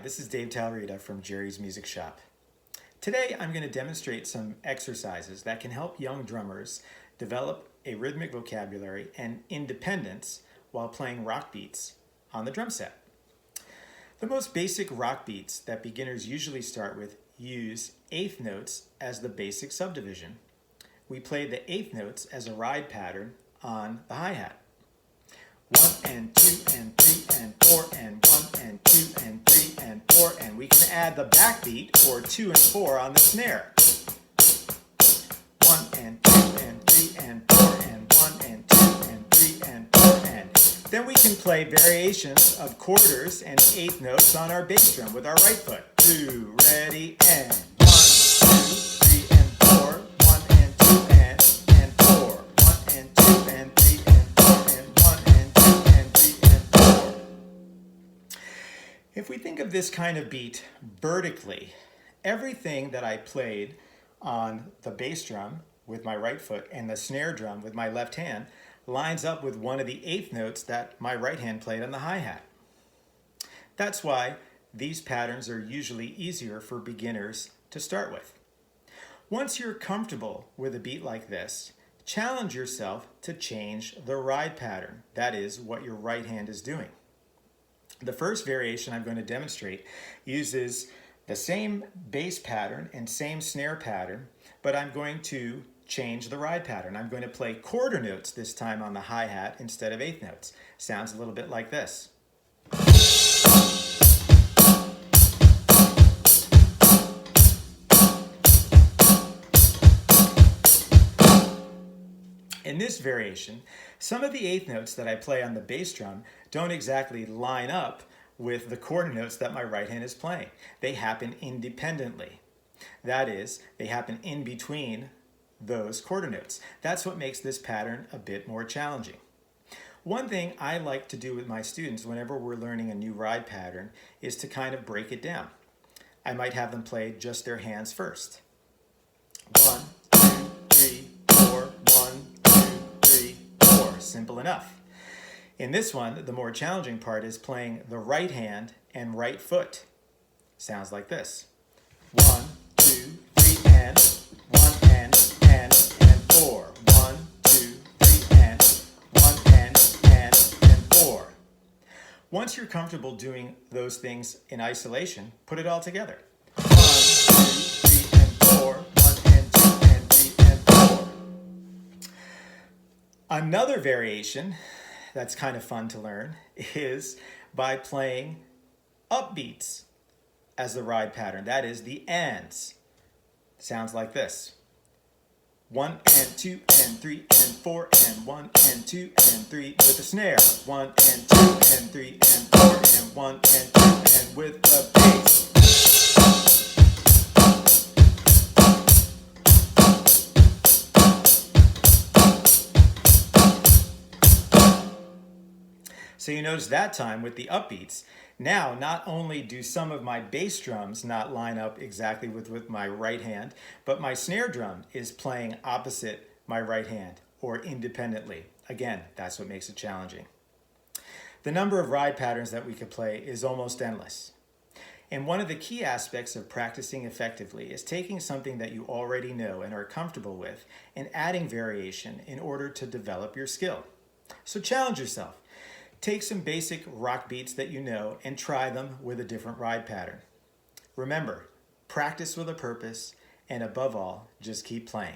this is Dave Tallarida from Jerry's Music Shop. Today I'm going to demonstrate some exercises that can help young drummers develop a rhythmic vocabulary and independence while playing rock beats on the drum set. The most basic rock beats that beginners usually start with use eighth notes as the basic subdivision. We play the eighth notes as a ride pattern on the hi-hat. 1 and 2 and 3 and 4 and 1 and 2 and 3 and 4, and we can add the backbeat or 2 and 4 on the snare. 1 and 2 and 3 and 4 and 1 and 2 and 3 and 4, and then we can play variations of quarters and eighth notes on our bass drum with our right foot. 2, ready, and 1, 2, 3 and 4, 1 and 2 and 4, 1 and 2 and 3 and 4 and 1 and 2 and 3 and 4. If we think of this kind of beat vertically, everything that I played on the bass drum with my right foot and the snare drum with my left hand lines up with one of the eighth notes that my right hand played on the hi-hat. That's why these patterns are usually easier for beginners to start with. Once you're comfortable with a beat like this, challenge yourself to change the ride pattern. That is what your right hand is doing. The first variation I'm going to demonstrate uses the same bass pattern and same snare pattern, but I'm going to change the ride pattern. I'm going to play quarter notes this time on the hi-hat instead of eighth notes. Sounds a little bit like this. In this variation, some of the eighth notes that I play on the bass drum don't exactly line up with the quarter notes that my right hand is playing. They happen independently. That is, they happen in between those quarter notes. That's what makes this pattern a bit more challenging. One thing I like to do with my students whenever we're learning a new ride pattern is to kind of break it down. I might have them play just their hands first. 1, 2, 3, 4, 1, 2, 3, 4. Simple enough. In this one, the more challenging part is playing the right hand and right foot. Sounds like this. 1, 2, 3, and 1 and 4. 1, 2, 3, and 1 and 4. Once you're comfortable doing those things in isolation, put it all together. 1, 2, 3, and 4. 1 and 2 and 3 and 4. Another variation that's kind of fun to learn is by playing upbeats as the ride pattern. That is the ands. Sounds like this. 1 and 2 and 3 and 4 and 1 and 2 and 3 with the snare. 1 and 2 and 3 and 4 and 1 and 2 and with the bass. So you notice that time with the upbeats, now not only do some of my bass drums not line up exactly with my right hand, but my snare drum is playing opposite my right hand or independently. Again, that's what makes it challenging. The number of ride patterns that we could play is almost endless. And one of the key aspects of practicing effectively is taking something that you already know and are comfortable with and adding variation in order to develop your skill. So challenge yourself. Take some basic rock beats that you know and try them with a different ride pattern. Remember, practice with a purpose, and above all, just keep playing.